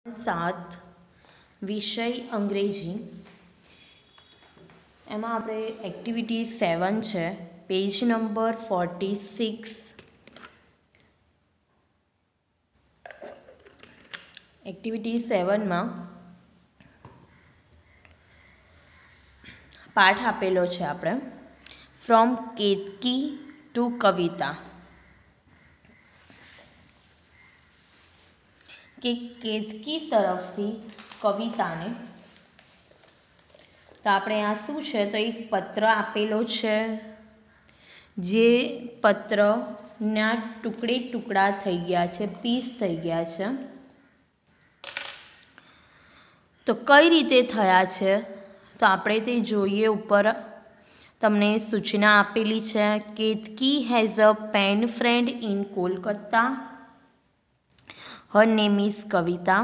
सात विषय अंग्रेजी एम आप एक्टिविटी 7 है पेज नंबर 46। एक्टिविटी 7 में पाठ आपेलो है आपणे फ्रॉम केतकी टू कविता कि केतकी तरफ थी कविता ने तो आपणे आ शू है तो एक पत्र आपेलो है जे पत्र ना टुकड़े टुकड़ा थई गया है, पीस थई गया है। तो कई रीते थया है तो आपणे ते जोईए। ऊपर तमने सूचना आपेली है Ketki has a pen friend in Kolkata. Her name is Kavita.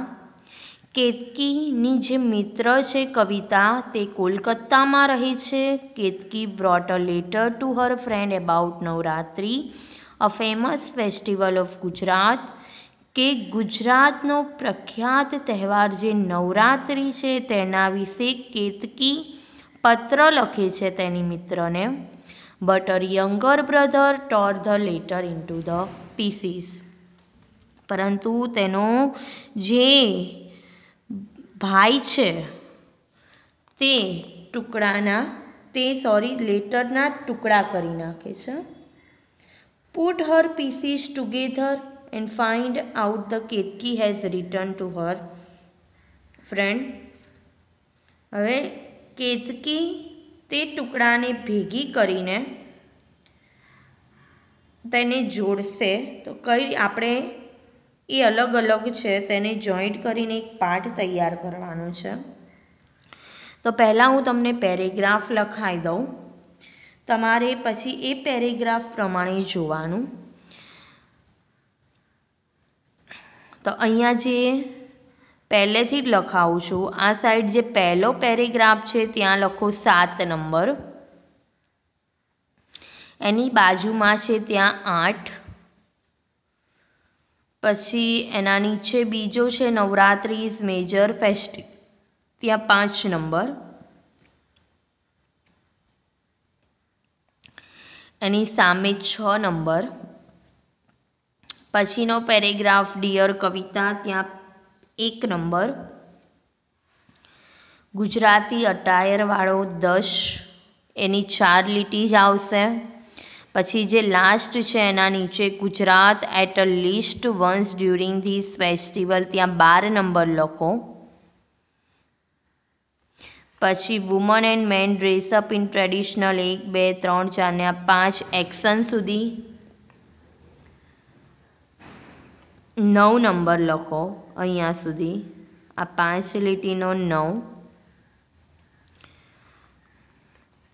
केतकीनी जे मित्र है कविता ते कोलकाता में रहे छे। Ketki brought a letter to her friend about Navratri a famous festival of Gujarat के गुजरातनो प्रख्यात तहेवार जे नवरात्रि है तेना विषे केतकी पत्र लखे छे तेनी मित्र ने। बट हर यंगर ब्रधर टोर ध लेटर इनटू ध पीसीस। परंतु तेनो जे भाई है ते टुकड़ाना लेटरना टुकड़ा करी नाखे छे। Put her pieces together and find out the Ketaki has return to her friend. हवे केतकी ते टुकड़ा ने भेगी करीने तेने जोड़शे। तो कई आपणे ये अलग अलग है तेने जॉइंट करीने एक पाठ तैयार करवानो छे। तो पहला हूँ तमने पेरेग्राफ लखाई दऊँ, तमारे पछी ए पेरेग्राफ प्रमाणे जोवानुं। तो अहींया जे पहलेथी ज लखावुं छुं। आ साइड जे पहलो पेरेग्राफ है त्यां लखो 7 नंबर, एनी बाजुमां छे त्यां 8, पछी एना नीचे बीजो है नवरात्रि इज मेजर फेस्टिवल त्या 5 नंबर, एनी सामे 6 नंबर। पछीनो पेरेग्राफ डियर कविता त्या 1 नंबर। गुजराती अटायर वाळो 10 एनी 4 લીટી ज आवशे। पछी जे लास्ट है एना नीचे Gujarat at a least once during this festival त्या 12 नंबर लखो। पछी woman and men dress up in traditional 1, 2, 3, 4 ने 5 एक्शन सुधी 9 नंबर लखो। अहींया सुधी आ 5 લીટીનો 9।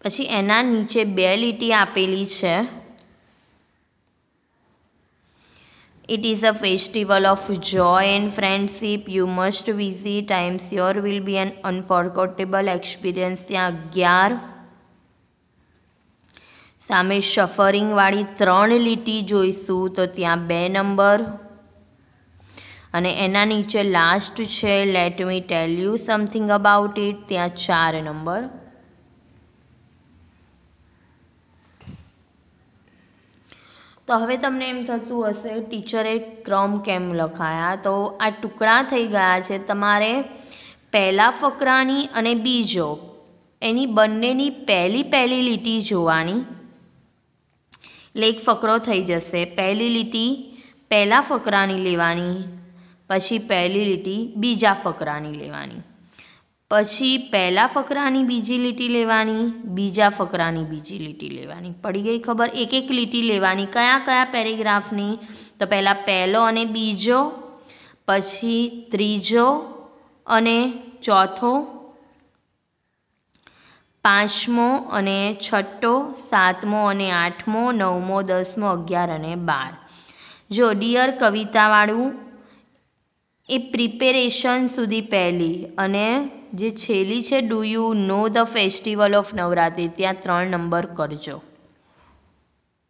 पछी एना नीचे 2 લીટી आपेली है। It is a festival of joy and friendship. You must visit. I am sure will be an unforgettable experience. ત્યાં 11 સામે સફરિંગ વાળી 3 લીટી જોઈશું તો ત્યાં 2 નંબર અને એના નીચે લાસ્ટ છે let me tell you something about it ત્યાં 4 નંબર। तो हवे तमने एम थतुं हशे टीचरे क्रम केम लखाया। तो आ टुकड़ा थई गया है तमारे पहला फकरानी अने बीजो एनी बंनेनी पहली पहली લીટી जोवानी। एक फकरो थई जशे। पहली લીટી पहला फकरानी लेवानी, पछी पहली લીટી बीजा फकरानी लेवानी, पछी पहला फकरानी बीजी લીટી लेवानी, बीजा फकरानी बीजी લીટી लेवानी। पड़ी गई खबर। एक एक લીટી लेवानी। कया कया पेरेग्राफनी तो पहला पहलो अने बीजो, पछी त्रीजो अने चौथो, पांचमो अने छठो, सातमो अने आठमो, नवमो, 10मो, 11 अने 12। जो डियर कविता वाळुं ए प्रिपेरेशन सुधी पहली अने जे छेली है do you know the festival of Navratri त्या 3 नंबर करजो।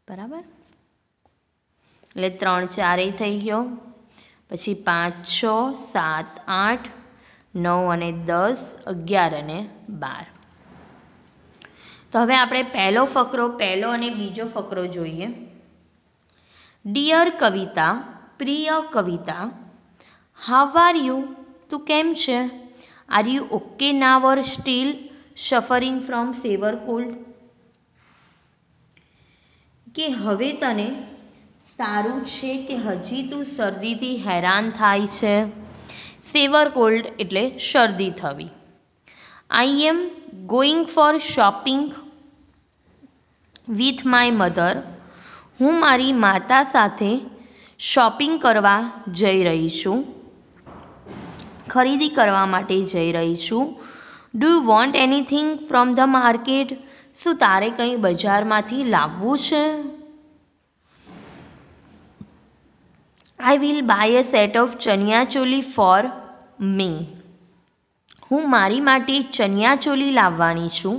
बराबर एटले 3 4 थई गयो। પછી 5, 6, 7, 8, 9 અને 10, 11 અને 12. તો હવે આપણે પહેલો અને બીજો ફકરો જોઈએ. ડિયર કવિતા, પ્રિય કવિતા, હાવ આર યુ? તું કેમ છે? Are you okay now or still suffering from severe cold? કે હવે તને સારું છે કે હજી તું શરદીથી હેરાન થાય છે? સેવર કોલ્ડ એટલે શરદી થવી. I am going for shopping with my mother. હું મારી માતા સાથે શોપિંગ કરવા જઈ રહી છું, ખરીદી કરવા માટે જઈ રહી છું. Do you want anything from the market? શું તારે કંઈ બજારમાંથી લાવવું છે? I will buy a set of chaniya choli for me. હું મારી માટે ચણિયાચોલી લાવવાની છું.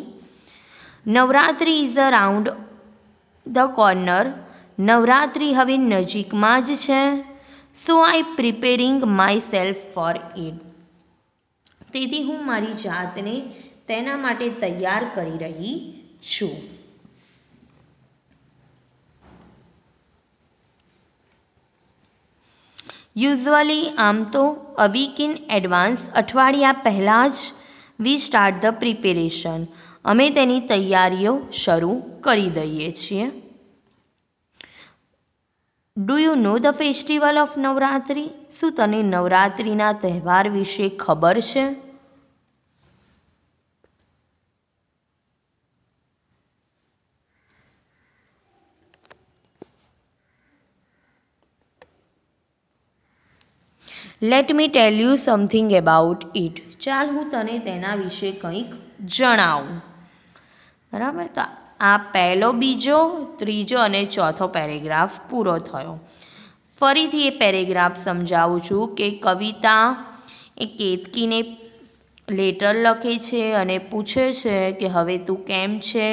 Navratri is around the corner. Navratri હવે નજીકમાં જ છે. So I preparing myself for it. તેથી હું મારી જાતને તેના માટે તૈયાર કરી રહી છું. યુઝ્યુઅલી આમ તો અ વીક ઇન એડવાન્સ, અઠવાડિયા પહેલાં જ વી સ્ટાર્ટ ધ પ્રિપેરેશન. અમે તેની તૈયારીઓ શરૂ કરી દઈએ છીએ. Do you know the festival of Navratri? શું તને નવરાત્રિના તહેવાર વિશે ખબર છે? Let me tell you something about it. ચાલ હું તને તેના વિશે કંઈક જણાવું. બરાબર. તો આ પહેલો, બીજો, ત્રીજો અને ચોથો પેરેગ્રાફ પૂરો થયો. ફરીથી એ પેરેગ્રાફ સમજાવું છું કે કવિતા એ કેતકીને લેટર લખે છે અને પૂછે છે કે હવે તું કેમ છે,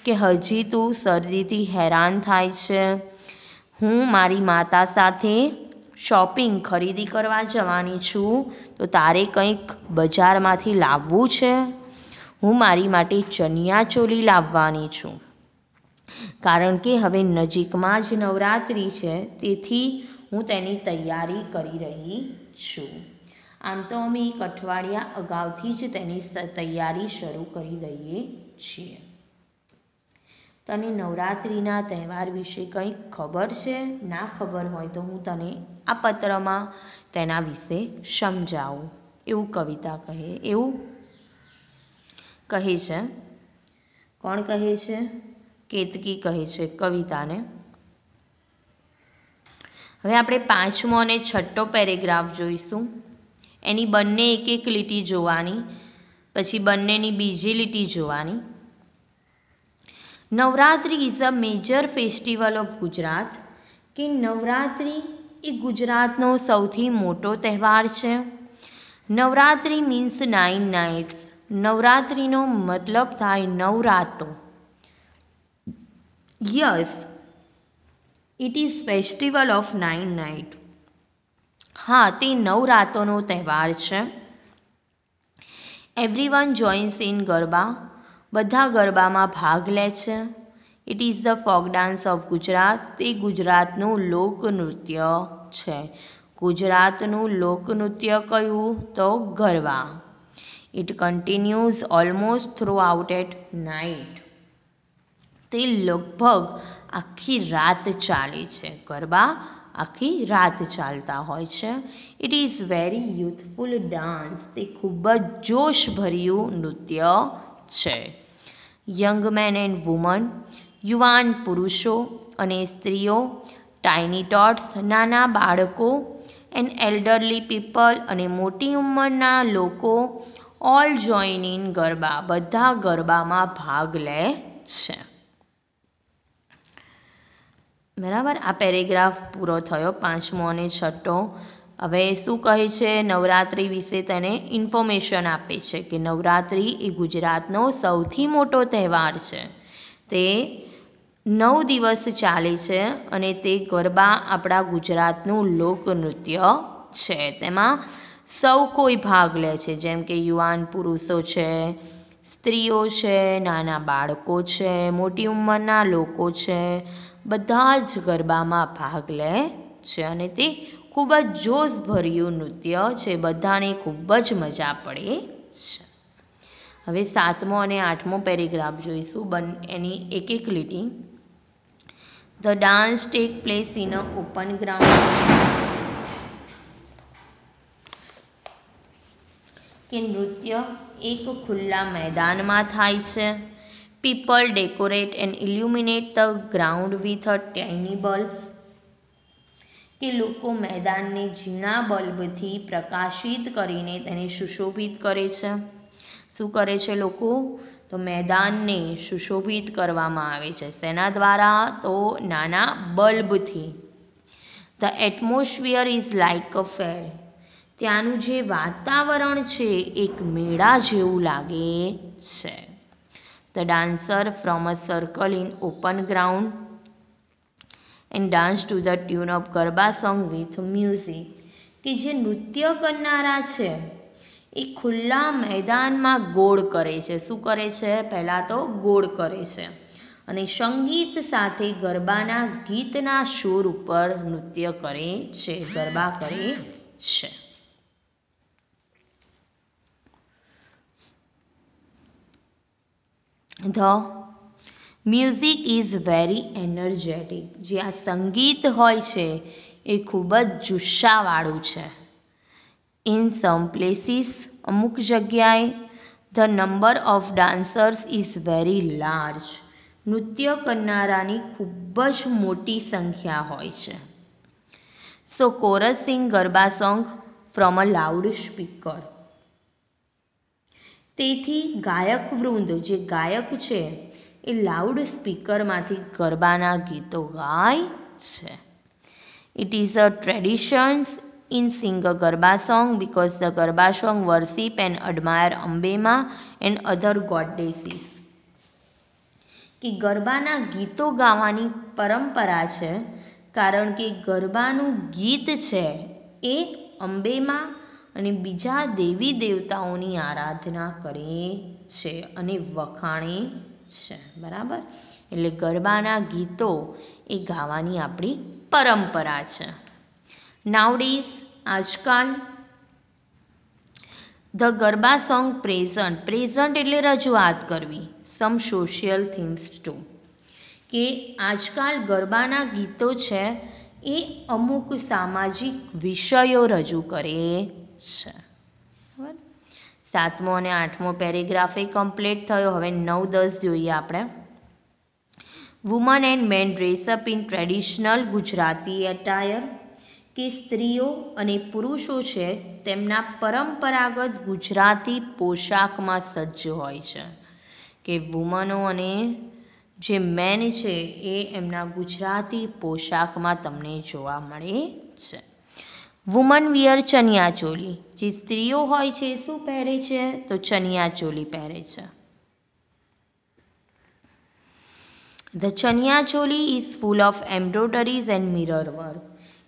કે હજી તું શરદીથી હેરાન થાય છે. હું મારી માતા સાથે શોપિંગ ખરીદી કરવા જવાની છું, તો તારે કંઈક બજારમાંથી લાવવું છે? હું મારી માટે ચણિયાચોલી લાવવાની છું, કારણ કે હવે નજીકમાં જ નવરાત્રિ છે, તેથી હું તેની તૈયારી કરી રહી છું. આમ તો અમે એક અઠવાડિયા અગાઉથી જ તેની તૈયારી શરૂ કરી દઈએ છીએ. તને નવરાત્રિના તહેવાર વિશે કંઈક ખબર છે? ના ખબર હોય તો હું તને આ પત્રમાં તેના વિશે સમજાવું. એવું કવિતા કહે, એવું કહે છે. કોણ કહે છે? કેતકી કહે છે કવિતાને. હવે આપણે 5મો અને 6ઠ્ઠો પેરેગ્રાફ જોઈશું. એની બંને એક એક લીટી જોવાની, પછી બંનેની બીજી લીટી જોવાની. Navratri is a major festival of Gujarat. કે નવરાત્રિ એ ગુજરાતનો સૌથી મોટો તહેવાર છે. Navratri means 9 nights. નવરાત્રિનો મતલબ થાય 9 રાતો. Yes, it is festival of 9 night. હા, તે 9 રાતોનો તહેવાર છે. Everyone joins in garba. બધા ગરબામાં ભાગ લે છે. It is the folk dance of Gujarat. તે ગુજરાતનું લોકનૃત્ય છે. ગુજરાતનું લોકનૃત્ય કયું? તો garba. It continues almost through out at night. તે લગભગ આખી રાત ચાલે છે. ગરબા આખી રાત ચાલતા હોય છે. It is very youthful dance. તે ખૂબ જ જોશભર્યું નૃત્ય છે. Young men and woman. યુવાન પુરુષો અને સ્ત્રીઓ. Tiny tots. નાના બાળકો. And elderly people. અને મોટી ઉંમરના લોકો. All join in garba. બધા ગરબામાં ભાગ લે છે. બરાબર. આ પેરેગ્રાફ પૂરો થયો, 5મો અને 6ઠ્ઠો. હવે શું કહે છે? નવરાત્રિ વિશે તેને ઇન્ફોર્મેશન આપે છે કે નવરાત્રિ એ ગુજરાતનો સૌથી મોટો તહેવાર છે. તે 9 દિવસ ચાલે છે અને તે ગરબા આપણા ગુજરાતનું લોકનૃત્ય છે તેમાં સૌ કોઈ ભાગ લે છે, જેમ કે યુવાન પુરુષો છે, સ્ત્રીઓ છે, નાના બાળકો છે, મોટી ઉંમરના લોકો છે, બધા જ ગરબામાં ભાગ લે છે અને તે ખૂબ જ જોશભર્યું નૃત્ય છે, બધાને ખૂબ જ મજા પડે છે. હવે 7મો અને 8મો પેરેગ્રાફ જોઈશું, એની એક એક લીટી. The dance take place in a open ground, કે નૃત્ય એક ખુલ્લા મેદાનમાં થાય છે. People decorate and illuminate the ground with a tiny bulbs, કે લોકો મેદાનને ઝીણા બલ્બથી પ્રકાશિત કરીને તેને સુશોભિત કરે છે. શું કરે છે લોકો? તો મેદાનને સુશોભિત કરવામાં આવે છે. શેના દ્વારા? તો નાના બલ્બથી. The atmosphere is like a fair, ત્યાંનું જે વાતાવરણ છે એક મેળા જેવું લાગે છે. The dancer from a circle in open ground and dance to the tune of garba song with music, કે જે નૃત્ય કરનારા છે એ ખુલ્લા મેદાનમાં ગોળ કરે છે. શું કરે છે? પહેલાં તો ગોળ કરે છે અને સંગીત સાથે ગરબાના ગીતના સૂર ઉપર નૃત્ય કરે છે, ગરબા કરે છે. The music is very energetic, જે આ સંગીત હોય છે એ ખૂબ જ જુસ્સાવાળું છે. ઇન સમ પ્લેસીસ, અમુક જગ્યાએ, the number of dancers is very large, નૃત્ય કરનારાની ખૂબ જ મોટી સંખ્યા હોય છે. So chorus sing garba song from a loud speaker, તેથી ગાયક વૃંદ, જે ગાયક છે એ લાઉડ સ્પીકરમાંથી ગરબાના ગીતો ગાય છે. It is a traditions in sing a garba song because the garba song worship and admire Ambe Maa and other goddesses, કે ગરબાના ગીતો ગાવાની પરંપરા છે કારણ કે ગરબાનું ગીત છે એ અંબેમાં અને બીજા દેવી દેવતાઓની આરાધના કરે છે અને વખાણે છે. બરાબર? એટલે ગરબાના ગીતો એ ગાવાની આપણી પરંપરા છે. નાઉડેઝ, આજકાલ, the garba song present, present એટલે રજૂઆત કરવી, સમ સોશિયલ થીમ્સ ટુ, કે આજકાલ ગરબાના ગીતો છે એ અમુક સામાજિક વિષયો રજૂ કરે છે. બરાબર? 7મો અને 8મો પેરેગ્રાફ એ કમ્પ્લીટ થયો. હવે 9, 10 જોઈએ આપણે. Woman and men dress up in traditional Gujarati attire, કે સ્ત્રીઓ અને પુરુષો છે તેમના પરંપરાગત ગુજરાતી પોશાકમાં સજ્જ હોય છે. કે વુમનો અને જે મેન છે એ એમના ગુજરાતી પોશાકમાં તમને જોવા મળે છે. વુમન વિયર ચણિયા ચોલી, જે સ્ત્રીઓ હોય છે શું પહેરે છે? તો ચણિયા ચોલી પહેરે છે. The chaniya choli is full of embroideries and mirror work,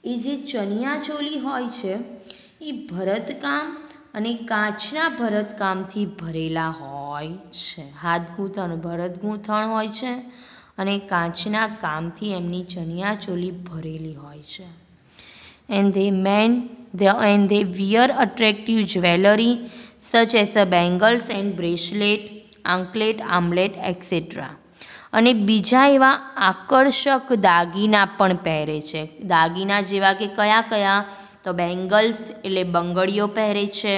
એ જે ચણિયા ચોલી હોય છે એ ભરતકામ અને કાચના ભરતકામથી ભરેલા હોય છે. હાથ ગૂંથણ, ભરત ગૂંથણ હોય છે અને કાચના કામથી એમની ચણિયા ચોલી ભરેલી હોય છે. and they wear attractive jewelry such as bangles and bracelet, anklet, armlet, etc. અને બીજા એવા આકર્ષક દાગીના પણ પહેરે છે. દાગીના જેવા કે કયા કયા? તો બેંગલ્સ એટલે બંગડીઓ પહેરે છે,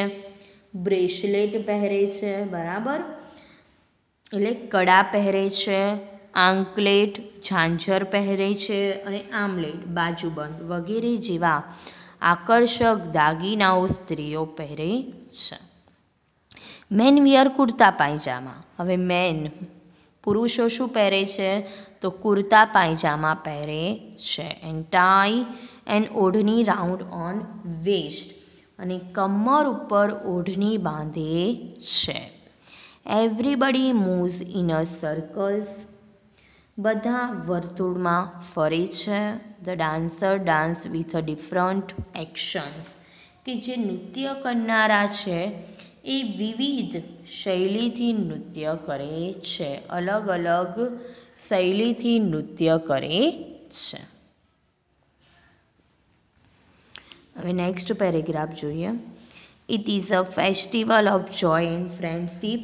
બ્રેસલેટ પહેરે છે, બરાબર, એટલે કડા પહેરે છે, આંકલેટ ઝાંઝર પહેરે છે અને આમલેટ બાજુબંધ વગેરે જેવા આકર્ષક દાગીનાઓ સ્ત્રીઓ પહેરે છે. મેન વિયર કુર્તા પાયજામા, હવે મેન પુરુષો શું પહેરે છે? તો કુર્તા પાયજામા પહેરે છે. And tie and odhni round on waist, અને કમર ઉપર ઓઢણી બાંધે છે. Everybody moves in a circles, બધા વર્તુળમાં ફરે છે. The dancer dance with a different actions, કે જે નૃત્ય કરનારા છે એ વિવિધ શૈલીથી નૃત્ય કરે છે, અલગ અલગ શૈલીથી નૃત્ય કરે છે. હવે નેક્સ્ટ પેરેગ્રાફ જોઈએ. It is a festival of joy and friendship.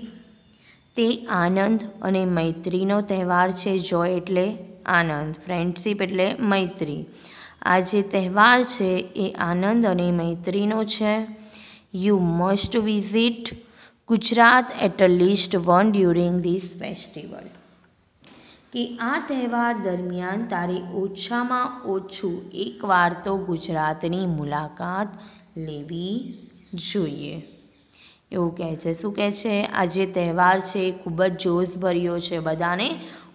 તે આનંદ અને મૈત્રીનો તહેવાર છે. જોય એટલે આનંદ, ફ્રેન્ડશીપ એટલે મૈત્રી. આ જે તહેવાર છે એ આનંદ અને મૈત્રીનો છે. You must visit Gujarat at least one during this festival. કે આ તહેવાર દરમિયાન તારે ઓછામાં ઓછું એકવાર તો ગુજરાતની મુલાકાત લેવી જોઈએ. એવું કહે છે. શું કહે છે? આ જે તહેવાર છે એ ખૂબ જ જોશભર્યો છે, બધાને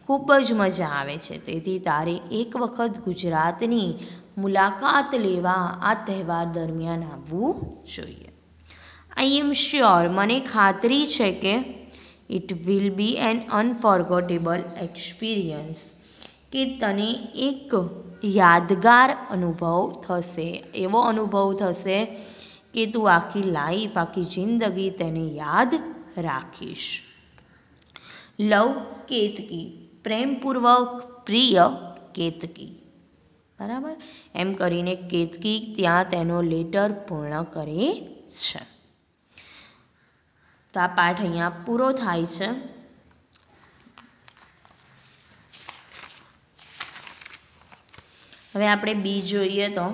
ખૂબ જ મજા આવે છે, તેથી તારે એક વખત ગુજરાતની મુલાકાત લેવા આ તહેવાર દરમિયાન આવવું જોઈએ. આઈ એમ શ્યોર, મને ખાતરી છે કે it will be an unforgettable experience, કે તને એક યાદગાર અનુભવ થશે, એવો અનુભવ થશે કે તું આખી લાઈફ, આખી જિંદગી તેને યાદ રાખીશ. લવ કેતકી, પ્રેમપૂર્વક પ્રિય કેતકી. બરાબર, એમ કરીને કેતકી ત્યાં તેનો લેટર પૂર્ણ કરે છે. તો આ પાઠ અહીંયા પૂરો થાય છે. હવે આપણે બી જોઈએ તો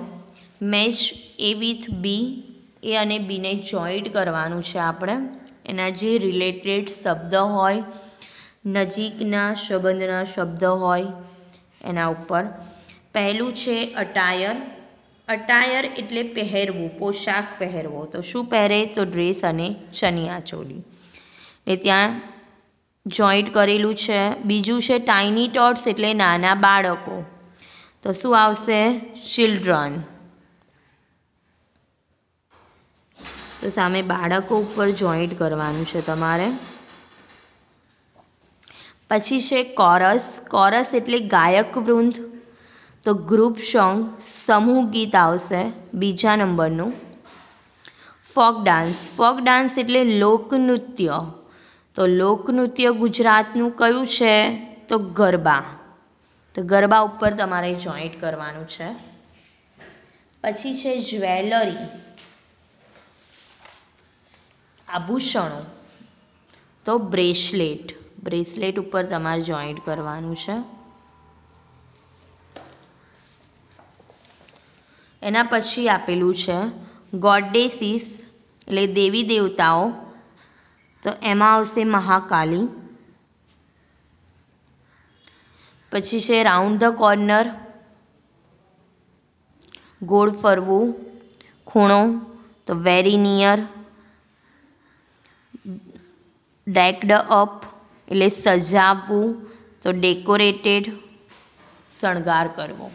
મેચ એ વિથ બી, એ અને બીને જોઈન્ટ કરવાનું છે આપણે. એના જે રિલેટેડ શબ્દ હોય, નજીકના સંબંધના શબ્દ હોય એના ઉપર. પહેલું છે અટાયર. અટાયર એટલે પહેરવું, પોશાક પહેરવો. તો શું પહેરે? તો ડ્રેસ અને ચણિયાચોળી. એ ત્યાં જોઈન્ટ કરેલું છે. બીજું છે ટાઇની ટોટ્સ એટલે નાના બાળકો. તો શું આવશે? ચિલ્ડ્રન. તો સામે બાળકો ઉપર જોઈન્ટ કરવાનું છે તમારે. પછી છે કોરસ. કોરસ એટલે ગાયક વૃંદ. તો ગ્રુપ સોંગ, સમૂહ ગીત આવશે બીજા નંબરનું. Folk dance. ફોક ડાન્સ એટલે લોકનૃત્ય. તો લોકનૃત્ય ગુજરાતનું કયું છે? તો ગરબા. તો ગરબા ઉપર તમારે જોઈન્ટ કરવાનું છે. પછી છે જ્વેલરી, આભૂષણો. તો બ્રેસલેટ. બ્રેસલેટ ઉપર તમારે જોઈન્ટ કરવાનું છે. એના પછી આપેલું છે ગોડેસીસ એટલે દેવી દેવતાઓ. તો એમાં આવશે મહાકાલી. પછી છે રાઉન્ડ ધ કોર્નર, ગોળ ફરવું, ખૂણો. તો વેરી નિયર. ડેકડ અપ એટલે સજાવવું. તો ડેકોરેટેડ, શણગાર કરવો.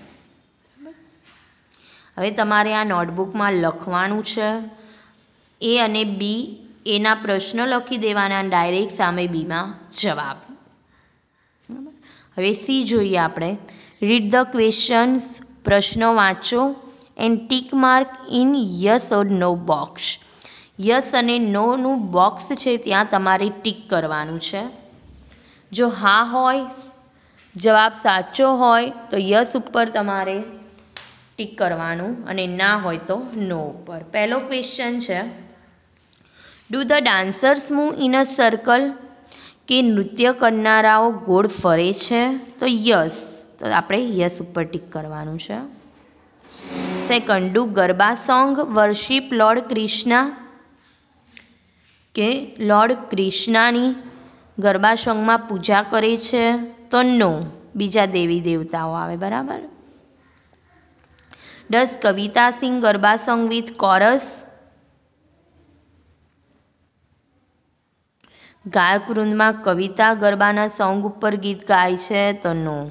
હવે તમારે આ નોટબુકમાં લખવાનું છે એ અને બી. એના પ્રશ્ન લખી દેવાના, ડાયરેક્ટ સામે બીમાં જવાબ. હવે સી જોઈએ આપણે. રીડ ધ ક્વેશ્ચન્સ, પ્રશ્નો વાંચો. And tick mark in yes or no box. Yes અને નોનું બોક્સ છે ત્યાં તમારે ટીક કરવાનું છે. જો હા હોય, જવાબ સાચો હોય તો યસ ઉપર તમારે ટીક કરવાનું, અને ના હોય તો નો ઉપર. પહેલો ક્વેશ્ચન છે do the dancers move in a circle. કે નૃત્ય કરનારાઓ ગોળ ફરે છે. તો યસ. તો આપણે યસ ઉપર ટીક કરવાનું છે. Second, do garba song worship lord Krishna. કે લોર્ડ કૃષ્ણાની ગરબા સોંગમાં પૂજા કરે છે. તો નો, બીજા દેવી દેવતાઓ આવે. બરાબર. Does Kavita sing garba song with chorus. ગાયક વૃંદમાં કવિતા ગરબાના સોંગ ઉપર ગીત ગાય છે. તો no.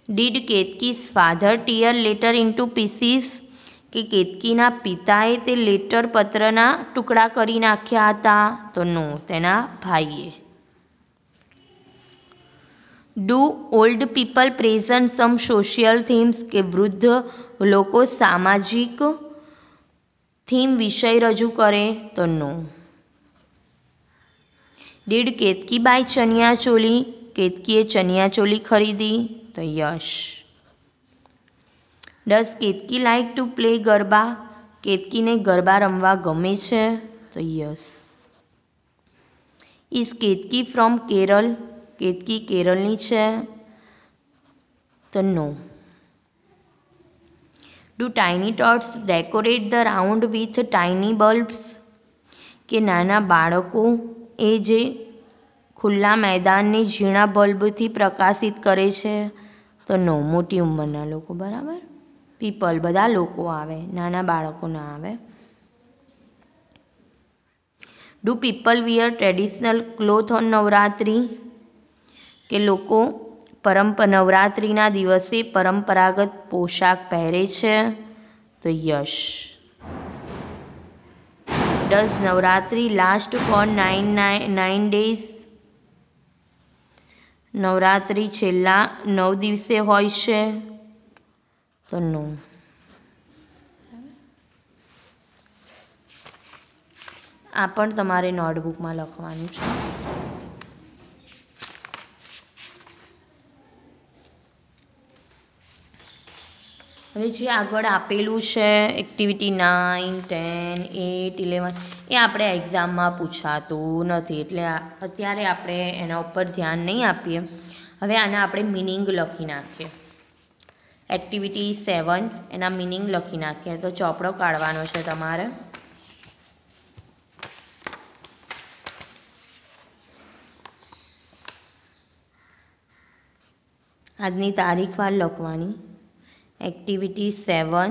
Did Ketki's father tear letter into pieces. કે કેતકીના પિતાએ તે લેટર પત્રના ટુકડા કરી નાખ્યા હતા. તો નો, તેના ભાઈએ. Do old people present some social themes. કે વૃદ્ધ લોકો સામાજિક થીમ વિષય રજૂ કરે તો no. Did Ketki buy chaniya choli, કેતકીએ ચણિયા ચોલી ખરીદી તો yes. Does Ketki like to play garba, કેતકીને ગરબા રમવા ગમે છે તો yes. Is Ketki from Kerala, Ketki કેરળની છે તો no. Do tiny tots decorate the round with tiny bulbs, કે નાના બાળકો એ જે ખુલ્લા મેદાનને ઝીણા બલ્બથી પ્રકાશિત કરે છે તો નો. મોટી ઉંમરના લોકો, બરાબર. પીપલ બધા લોકો આવે, નાના બાળકો ના આવે. Do people wear traditional cloth on Navratri, કે લોકો નવરાત્રિના દિવસે પરંપરાગત પોશાક પહેરે છે તો yes. Does Navratri last for 9 days, Navratri છેલ્લા 9 દિવસે હોય છે તો નો. આ પણ તમારે નોટબુકમાં લખવાનું છે. હવે જે આગળ આપેલું છે એક્ટિવિટી 9, 10, 8, 11 એ આપણે એક્ઝામમાં પૂછાતું નથી, એટલે અત્યારે આપણે એના ઉપર ધ્યાન નહીં આપીએ. હવે આના આપણે મિનિંગ લખી નાખીએ. એક્ટિવિટી 7 એના મિનિંગ લખી નાખીએ. તો ચોપડો કાઢવાનો છે તમારે. આજની તારીખ વાર લખવાની. એક્ટિવિટી 7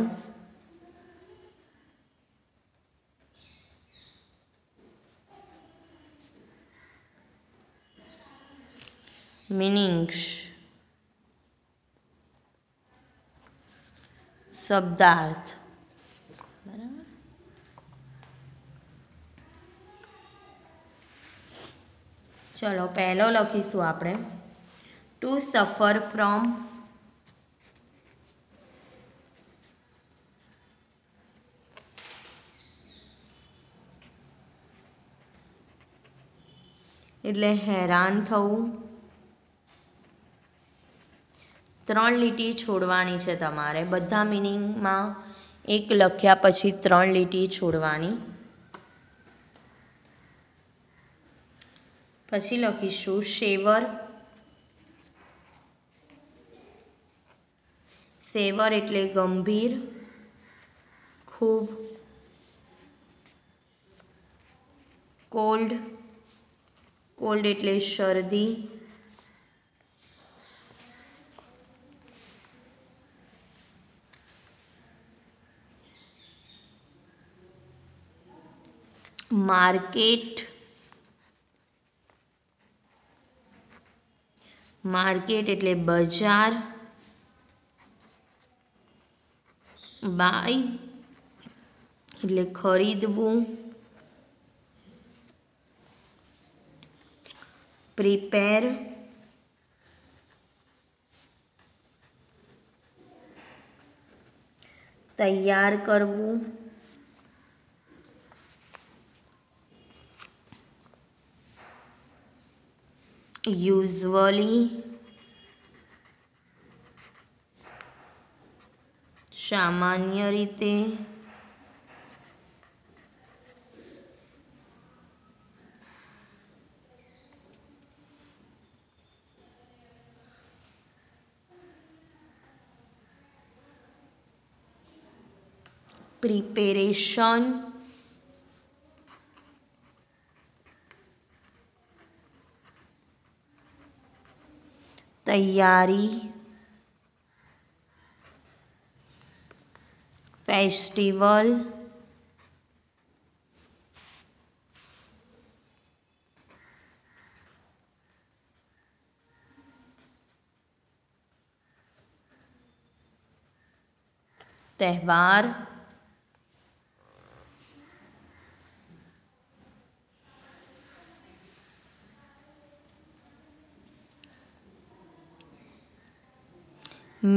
મીનિંગ્સ, શબ્દાર્થ, બરાબર. ચલો પહેલો લખીશું આપણે. ટુ સફર ફ્રોમ, એટલે હેરાન થવું. 3 લીટી છોડવાની છે તમારે. બધા મિનિંગમાં એક લખ્યા પછી 3 લીટી છોડવાની. પછી લખીશું શેવર. સેવર એટલે ગંભીર, ખૂબ. કોલ્ડ, કોલ્ડ એટલે શરદી. માર્કેટ, માર્કેટ એટલે બજાર. બાય એટલે ખરીદવું. પ્રિપેર, તૈયાર કરવું. યુઝવલી, સામાન્ય રીતે. પ્રિપેરેશન, તૈયારી. ફેસ્ટિવલ, તહેવાર.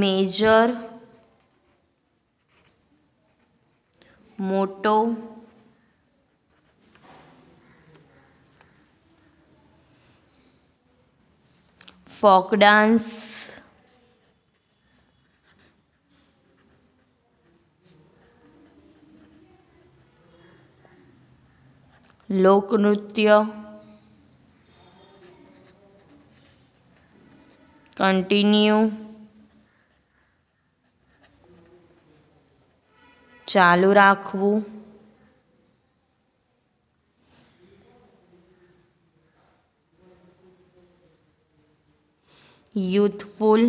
મેજર, મોટો. ફોક ડાન્સ, લોકનૃત્ય, કન્ટિન્યુ, ચાલુ રાખવું, યુથફુલ,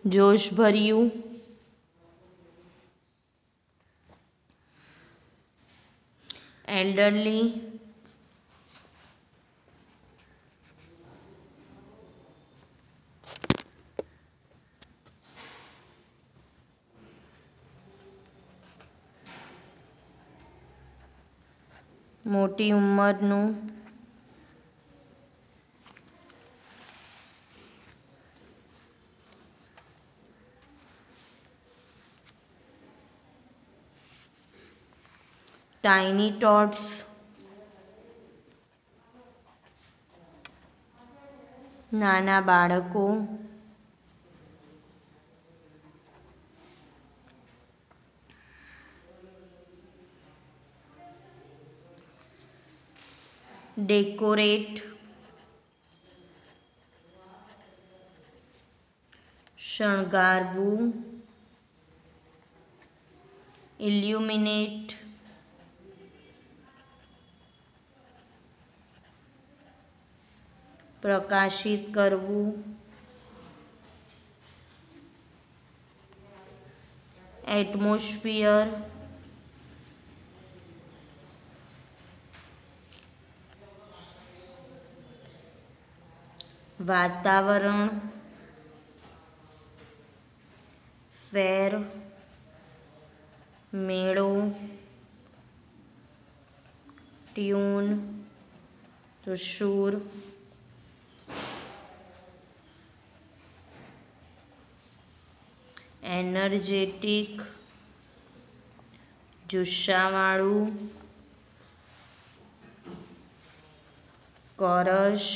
જોશભર્યું, એલ્ડરલી, મોટી ઉંમરનું, ટાઇની ટોટ્સ, નાના બાળકો, ડેકોરેટ, શણગારવું, ઇલ્યુમિનેટ, પ્રકાશિત કરવું, એટમોસ્ફિયર, વાતાવરણ, ફેર, મેળો, ટ્યુન તો સૂર, એનર્જેટિક જુસ્સાવાળું, કોરસ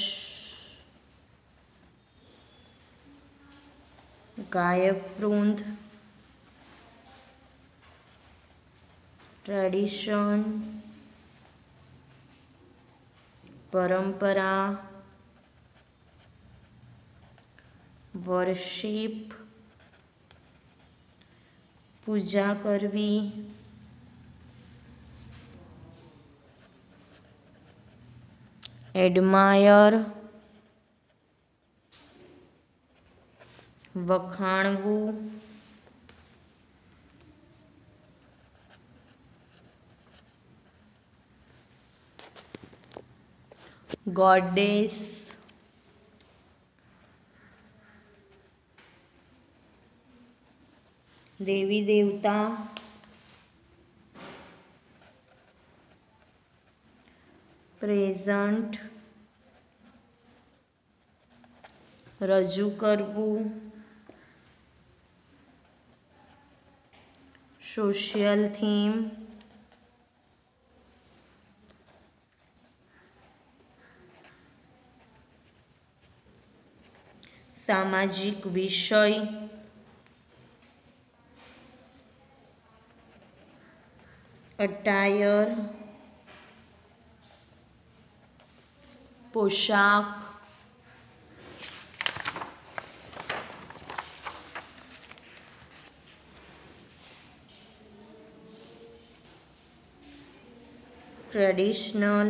ગાયક વૃંદ, ટ્રેડિશન પરંપરા, વર્શિપ પૂજા કરવી, એડમાયર વખાણવું, ગોડેસ દેવી દેવતા, પ્રેઝન્ટ રજૂ કરવું, સોશિયલ થીમ, સામાજિક વિષય, અટાયર પોશાક, ટ્રેડિશનલ,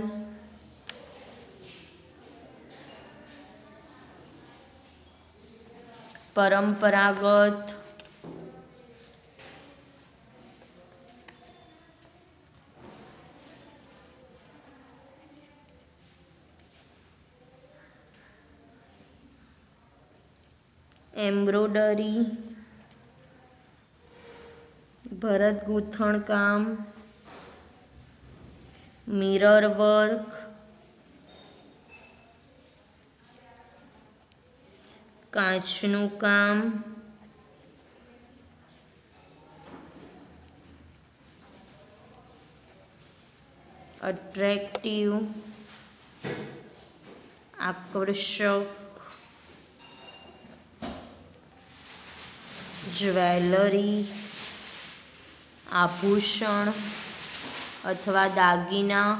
પરંપરાગત, એમ્બ્રોડરી ભરત ગૂંથણ કામ, મિરર વર્ક, કાચનું કામ, અટ્રેક્ટિવ, આકર્ષક, જ્વેલરી, આભૂષણ અથવા દાગીના,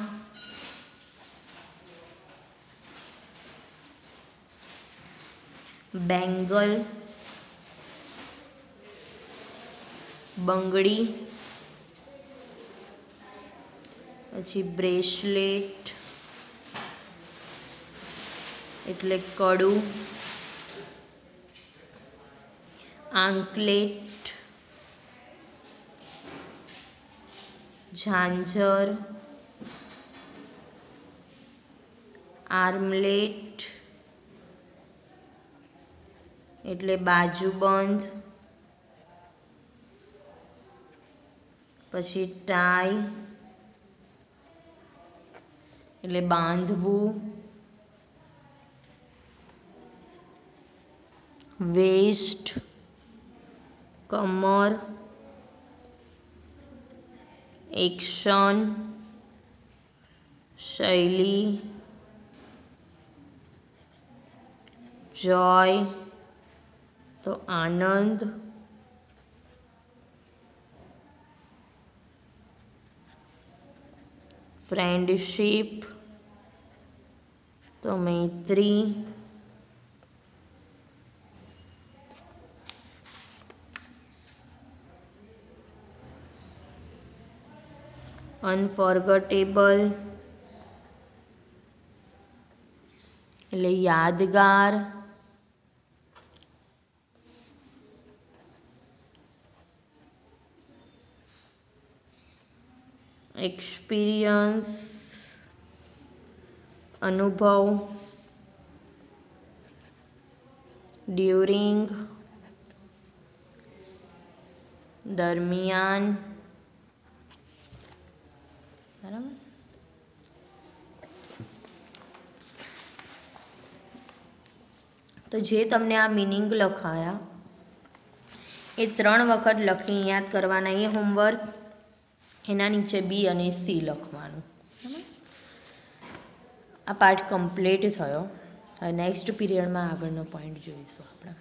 બેંગલ, બંગડી, પછી બ્રેસલેટ એટલે કડું, આંકલેટ, ઝાંઝર, આર્મલેટ એટલે બાજુબંધ, પછી ટાઈ એટલે બાંધવું, વેસ્ટ કમર, એક્શન શૈલી, જોય તો આનંદ, ફ્રેન્ડશિપ તો મૈત્રી, અનફોર્ગટેબલ એટલે યાદગાર, એક્સપિરિયન્સ અનુભવ, ડ્યુરિંગ દરમિયાન, બરાબર. તો જે તમને આ મિનિંગ લખાયા એ 3 વખત લખી યાદ કરવાના, એ હોમવર્ક. એના નીચે બી અને સી લખવાનું. આ પાર્ટ કમ્પ્લીટ થયો. હવે નેક્સ્ટ પીરિયડમાં આગળનો પોઈન્ટ જોઈશું આપણે.